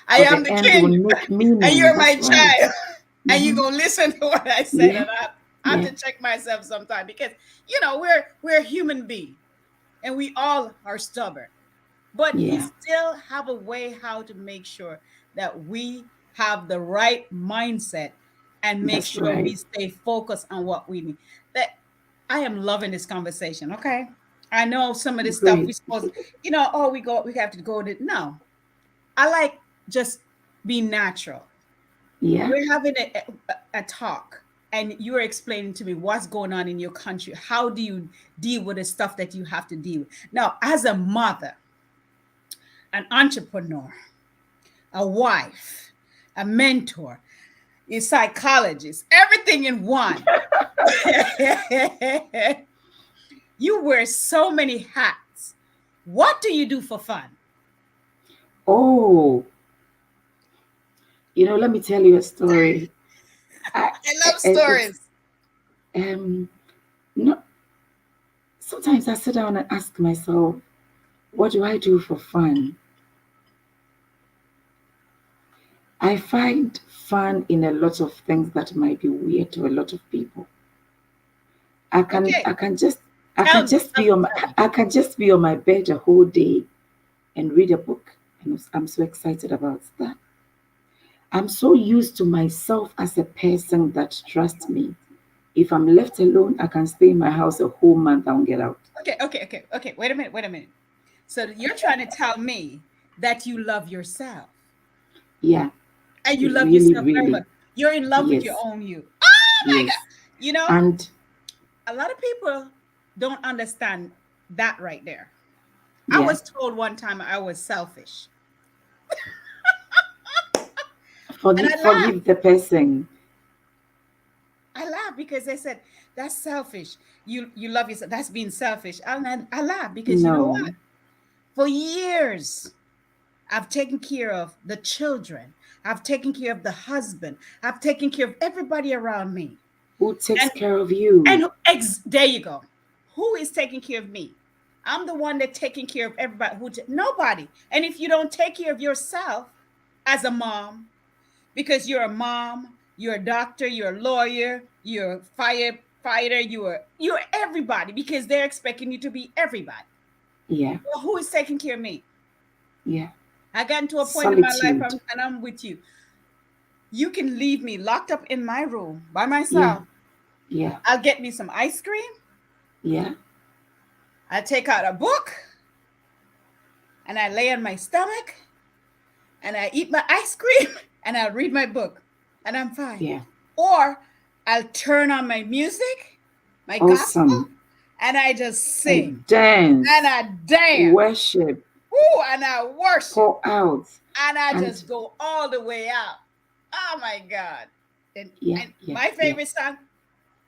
I For am the the end will king, make and meaning. you're my That's right. child. And you're Mm-hmm. gonna listen to what I said. Yeah, And I have yeah, to check myself sometimes because we're human beings and we all are stubborn. But he yeah. still have a way how to make sure that we have the right mindset and make That's sure we right. stay focused on what we need. That I am loving this conversation. Okay. I know some of this stuff we Great. supposed, oh, we have to go to no. I like just be natural. Yeah, We're having a talk and you're explaining to me what's going on in your country. How do you deal with the stuff that you have to deal with? Now, as a mother, an entrepreneur, a wife, a mentor, a psychologist, everything in one. You wear so many hats. What do you do for fun? oh, let me tell you a story. I, I love it's stories. um no. Sometimes I sit down and ask myself, what do I do for fun? I find fun in a lot of things that might be weird to a lot of people. I can Okay, I can just I can tell me, just tell be me, on my tell me. I can just be on my bed the whole day and read a book. And I'm so excited about that. I'm so used to myself as a person that trust me. If I'm left alone, I can stay in my house a whole month. I won't get out. Okay. Wait a minute, wait a minute. So you're trying to tell me that you love yourself Yeah, and you love really, yourself very really. much. You're in love with your Yes, own you. Oh my God. yes. You know, And a lot of people don't understand that right there. I Yeah. was told one time I was selfish. And I laughed. Forgive the person. I laughed because they said, that's selfish. You love yourself. That's being selfish. I laughed because you know what? No. For years, I've taken care of the children. I've taken care of the husband. I've taken care of everybody around me. Who takes And care of you? there you go. Who is taking care of me? I'm the one that's taking care of everybody. Nobody. And if you don't take care of yourself as a mom, because you're a mom, you're a doctor, you're a lawyer, you're a firefighter, you're everybody because they're expecting you to be everybody. Yeah. Well, who is taking care of me? Yeah. I got into a point in my life, Solitude. and I'm with you. You can leave me locked up in my room by Yeah. myself. Yeah. I'll get me some ice cream. Yeah. I take out a book and I lay on my stomach and I eat my ice cream and I read my book and I'm fine. Yeah. Or I'll turn on my music, my gospel, Awesome. and I just sing And dance. and I dance. Worship. Ooh, and I worship Pour out. and I And just go all the way out. Oh my God. And, yeah. and Yeah. my favorite song,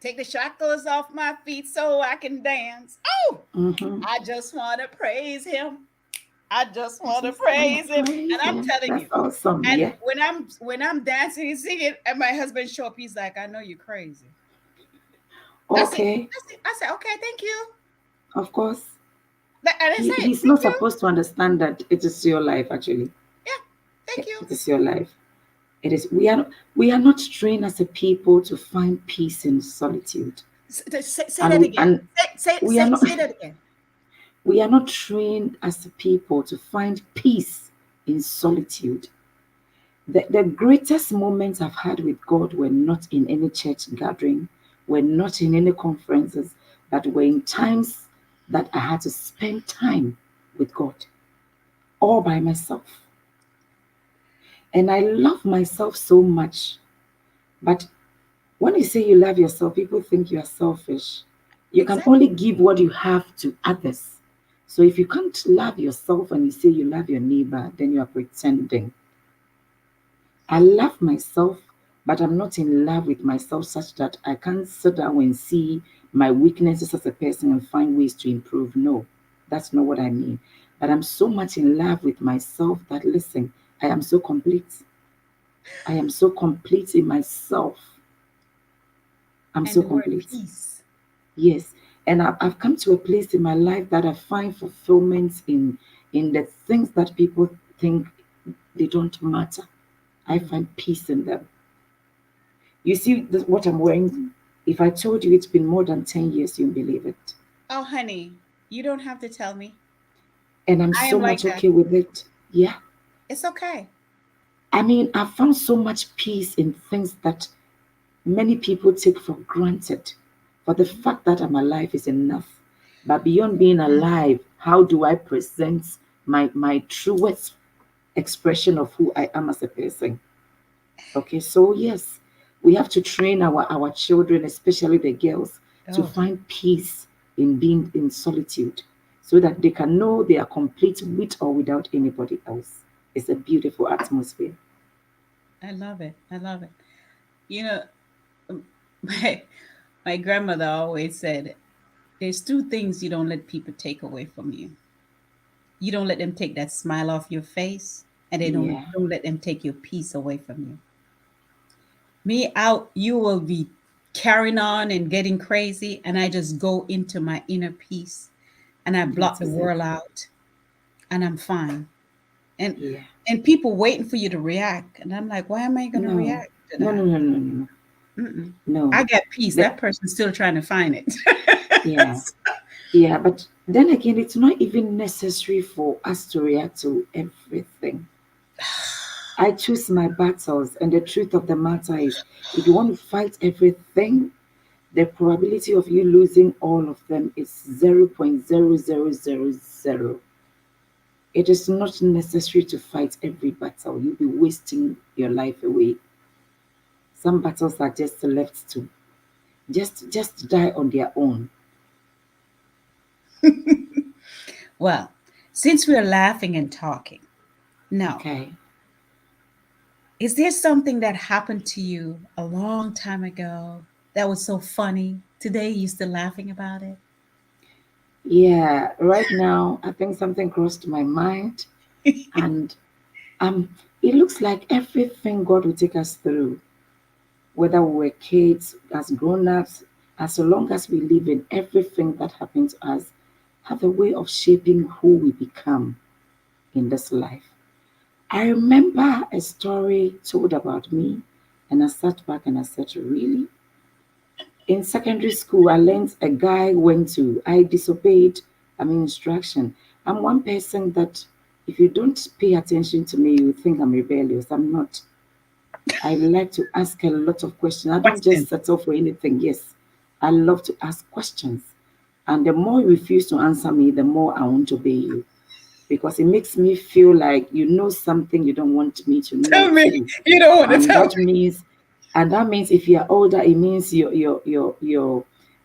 take the shackles off my feet so I can dance. Oh, Mm-hmm. I just want to praise him. I just I want to just wanna praise him. praise And I'm him. telling you. That's awesome. And Yeah. when I'm dancing and singing, and my husband show up, he's like, I know you're crazy. That's it. Okay. That's it. I said, okay, thank you. Of course. And I say, He's thank not you. supposed to understand that it is your life. Actually, Yeah, thank you. it is your life. It is. We are not trained as a people to find peace in solitude, Say that and again. and Say, we are say, not. say that again. We are not trained as a people to find peace in solitude. The greatest moments I've had with God were not in any church gathering, were not in any conferences, but were in times that I had to spend time with God all by myself. And I love myself so much. But when you say you love yourself, people think you are selfish. You can Exactly. only give what you have to others. So if you can't love yourself and you say you love your neighbor, then you are pretending. I love myself, but I'm not in love with myself such that I can't sit down and see my weaknesses as a person and find ways to improve. No, that's not what I mean. But I'm so much in love with myself that, listen, I am so complete. I am so complete in myself. I'm And so the word complete. peace. Yes. And I've come to a place in my life that I find fulfillment in the things that people think they don't matter. I find peace in them. You see what I'm wearing? If I told you it's been more than 10 years, you'll believe it. Oh, honey, you don't have to tell me. And I'm I so am like much that. okay with it. Yeah. It's okay. I mean, I found so much peace in things that many people take for granted. For the fact that I'm alive is enough. But beyond being alive, how do I present my truest expression of who I am as a person? Okay, so yes, we have to train our children, especially the girls, to Oh, find peace in being in solitude so that they can know they are complete with or without anybody else. It's a beautiful atmosphere. I love it. I love it. You know, my my grandmother always said, there's two things you don't let people take away from you. You don't let them take that smile off your face, and they don't Yeah. don't let them take your peace away from you. Me out, you will be carrying on and getting crazy, and I just go into my inner peace and I block That the is it. world out and I'm fine. And Yeah. and people waiting for you to react. And I'm like, why am I gonna No. react to No, that? no, no, no, no. Mm-mm. No. I got peace. The, That person's still trying to find it. yeah. Yeah. But then again, it's not even necessary for us to react to everything. I choose my battles, and the truth of the matter is, if you want to fight everything, the probability of you losing all of them is 0.0000. It is not necessary to fight every battle. You'll be wasting your life away. Some battles are just left to just die on their own. Well, Since we're laughing and talking, now, Okay. is there something that happened to you a long time ago that was so funny? Today you're still laughing about Yeah, right now I think something crossed my mind, it? and um it looks like everything God will take us through, whether we're kids, as grown-ups, as long as we live in, everything that happens to us have a way of shaping who we become in this life. I remember a story told about me, and I sat back and I said, really? In secondary school, I learned a guy went to, I disobeyed, instruction. I'm one person that if you don't pay attention to me, you think I'm rebellious. I'm not. I like to ask a lot of questions. I don't Question. just settle for anything. Yes, I love to ask questions. And the more you refuse to answer me, the more I want to obey you. Because it makes me feel like you know something you don't want me to know Tell me. too. You don't want to And tell me. that means if you are older, it means your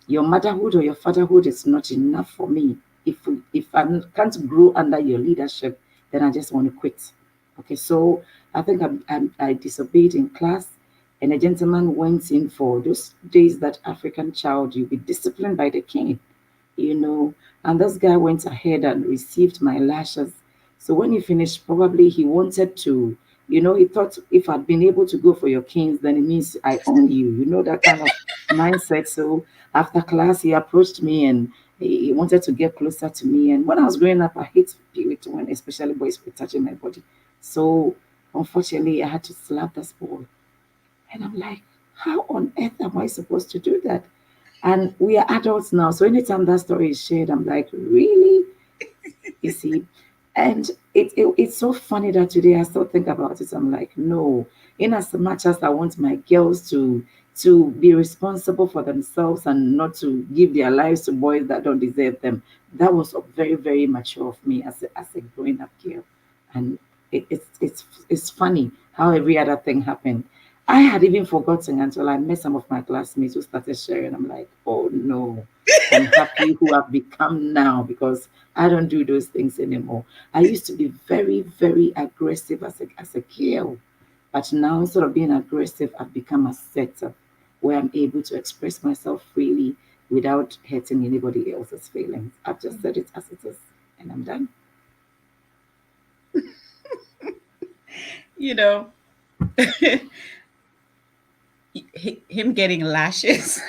motherhood or your fatherhood is not enough for me. If I can't grow under your leadership, then I just want to quit. Okay, so I think I disobeyed in class, and a gentleman went in for those days that African child you be disciplined by the king, you know. And this guy went ahead and received my lashes. So when he finished, probably he wanted to, he thought if I'd been able to go for your kings, then it means I own you, that kind of mindset. So after class, he approached me and he wanted to get closer to me. And when I was growing up, I hate people when, especially boys, were touching my body. So unfortunately, I had to slap this boy. And I'm like, how on earth am I supposed to do that? And we are adults now. So anytime that story is shared, I'm like, really? You see? And it's so funny that today I still think about it. I'm like, no. In as much as I want my girls to be responsible for themselves and not to give their lives to boys that don't deserve them, that was very, very mature of me as a growing up girl. And it's funny how every other thing happened. I had even forgotten until I met some of my classmates who started sharing. I'm like, oh no, I'm happy who I've become now because I don't do those things anymore. I used to be very, very aggressive as a girl, but now instead of being aggressive, I've become assertive, where I'm able to express myself freely without hurting anybody else's feelings. I've just said it as it is, and I'm done. You know, him getting lashes.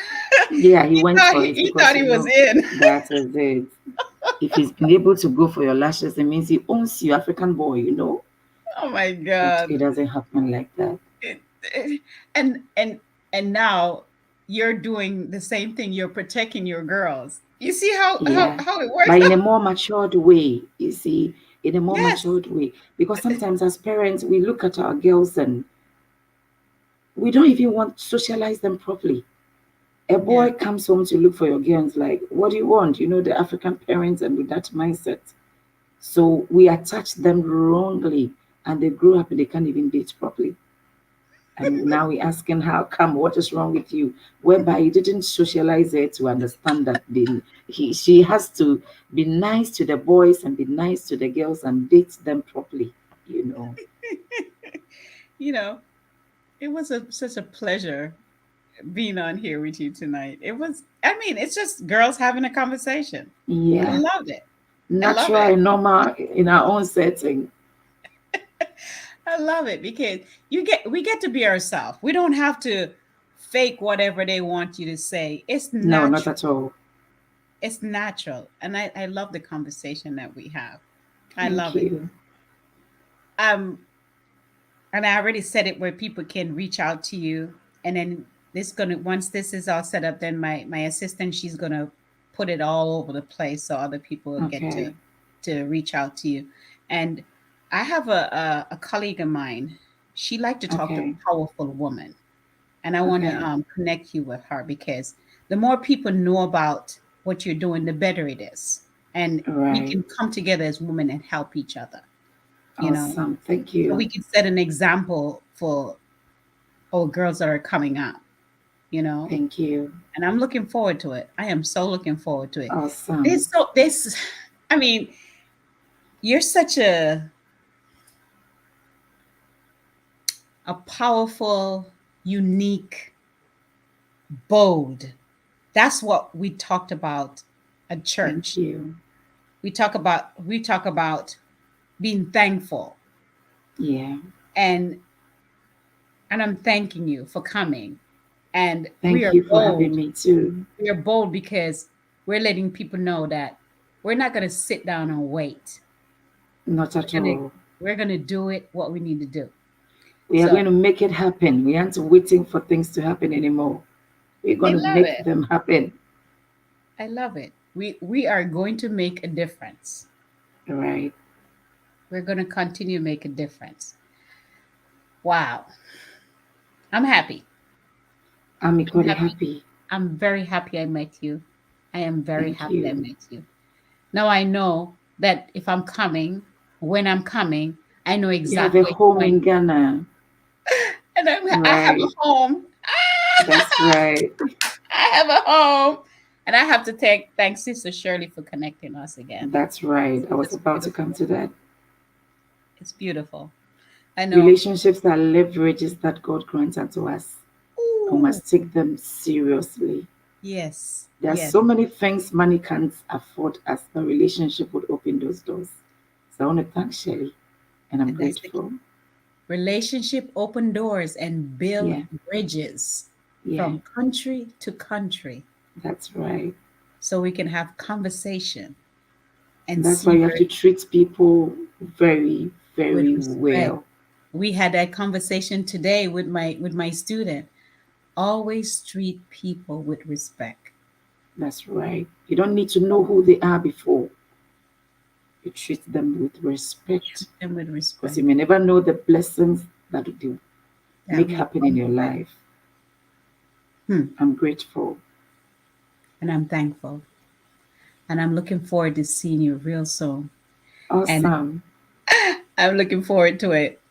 Yeah, he went for it He because thought he was in. that is it. If he's been able to go for your lashes, it means he owns you, African boy. Oh my But God. it doesn't happen like that. It- and and and now you're doing the same thing. You're protecting your girls. You see Yeah. how it works But in out? a more matured way, you see, in a more Yes. matured way. Because sometimes as parents, we look at our girls and we don't even want to socialize them properly. A Yeah. boy comes home to look for your girl and is like, what do you want? The African parents and with that mindset. So we attach them wrongly and they grow up and they can't even date properly. And now we're asking how come, what is wrong with you? Whereby you didn't socialize her to understand that she has to be nice to the boys and be nice to the girls and date them properly. You know, it was such a pleasure being on here with you tonight. It was. I mean, it's just girls having a conversation. I Yeah. loved it. I love Natural it. and normal in our own setting. I love it because we get to be ourselves. We don't have to fake whatever they want you to say. It's No, not natural. at all. It's natural. And I love the conversation that we have. I Thank love it. you. Um, and I already said it where people can reach out to you. And then once this is all set up, then my assistant, she's gonna put it all over the place so other people will get Okay. to reach out to you. And I have a colleague of mine. She like to talk to Okay. powerful women. And I want to Okay. connect you with her because the more people know about what you're doing, the better it is. And we Right. can come together as women and help each other, you know. Awesome. Thank So we you. can set an example for girls that are coming up, you know. Thank you. And I'm looking forward to it. I am so looking forward to it. Awesome. This I mean, you're such a powerful, unique, bold. That's what we talked about at Thank church. you. We talk about being thankful, Yeah. and I'm thanking you for coming. And we Thank are you for bold. having me too. We are bold because we're letting people know that we're not going to sit down and wait. Not at We're going to all. we're going to do it what we need to do. We are So going to make it happen. We aren't waiting for things to happen anymore. We're I going to love make it. them happen. I love it. We are going to make a difference. Right. We're going to continue to make a difference. Wow. I'm happy. I'm I'm equally happy. happy. I'm very happy I met you. I am very Thank happy I you. met you. Now I know that if I'm coming, when I'm coming, I know You have a exactly home when. in Ghana. And I have a Right. home. That's right. I have a home. And I have to thank Sister Shirley for connecting us again. That's right. I was It's about to beautiful. come to that. It's beautiful. I know. Relationships are leverages that God grants unto us. We Ooh, must take them seriously. yes, There are yes. so many things money can't afford us, but relationship would open those doors. So I want to thank Shelly, and I'm And that's the key. grateful. Relationship open doors and build Yeah, bridges yeah, from country to country that's right. so we can have conversation and And that's why see you have where to treat people very, with very respect. well. We had that conversation today with my student. Always treat people with respect. That's right. You don't need to know who they are before you treat them with Treat respect, them with because respect. you may never know the blessings that they That make will happen in come your from it. life. Hmm. I'm grateful. And I'm thankful. And I'm looking forward to seeing you real soon. And Awesome. I'm looking forward to it.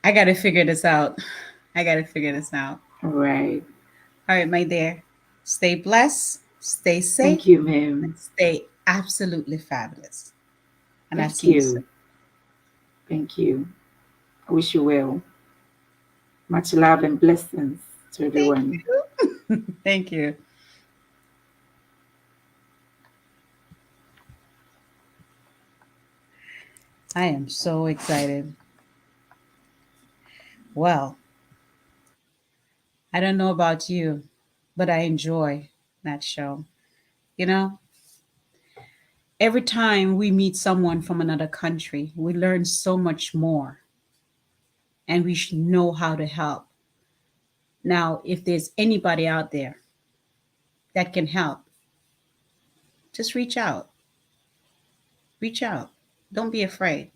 I got to figure this out. I got to figure this out. All right. All right, my dear. Stay blessed, stay safe, Thank you, and ma'am. stay absolutely fabulous. And I'll Thank see you soon. you. Thank you. I wish you well. Much love and blessings to Thank everyone. you. Thank you. I am so excited. Well, I don't know about you, but I enjoy that show. You know, every time we meet someone from another country, we learn so much more and we should know how to help. Now, if there's anybody out there that can help, just reach out. Reach out. Don't be afraid.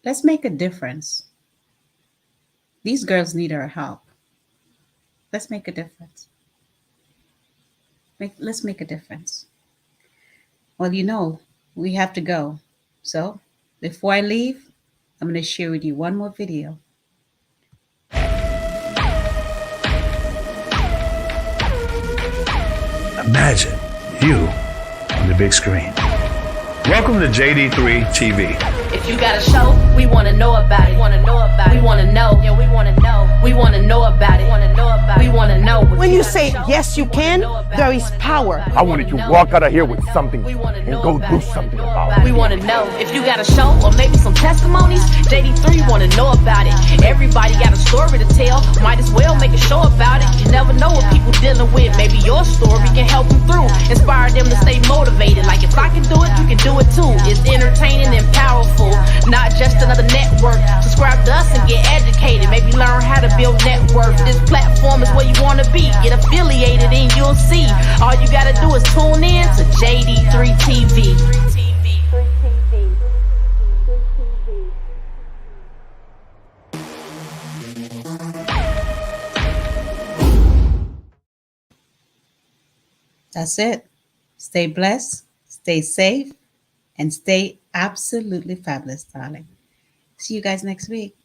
Let's make a difference. These girls need our help. Let's make a difference. Let's make a difference. Well, we have to go. So, before I leave, I'm going to share with you one more video. Imagine you on the big screen. Welcome to JD3 TV. If you got a show, we wanna know about it. We wanna know. Yeah, we wanna know. We wanna know about it. We wanna know. When you say yes, you can, there is power. I wanted you to walk out of here with something and go do something about it. We wanna know. If you got a show or maybe some testimonies, JD3 wanna know about it. Everybody got a story to tell. Might as well make a show about it. You never know what people dealing with. Maybe your story can help them through. Inspire them to stay motivated. Like if I can do it, you can do it too. It's entertaining and powerful. Not just another network. Subscribe to us and get educated. Maybe learn how to build network. This platform is where you want to be. Get affiliated and you'll see. All you got to do is tune in to JD3 TV. That's it. Stay blessed, stay safe, and stay absolutely fabulous, darling. See you guys next week.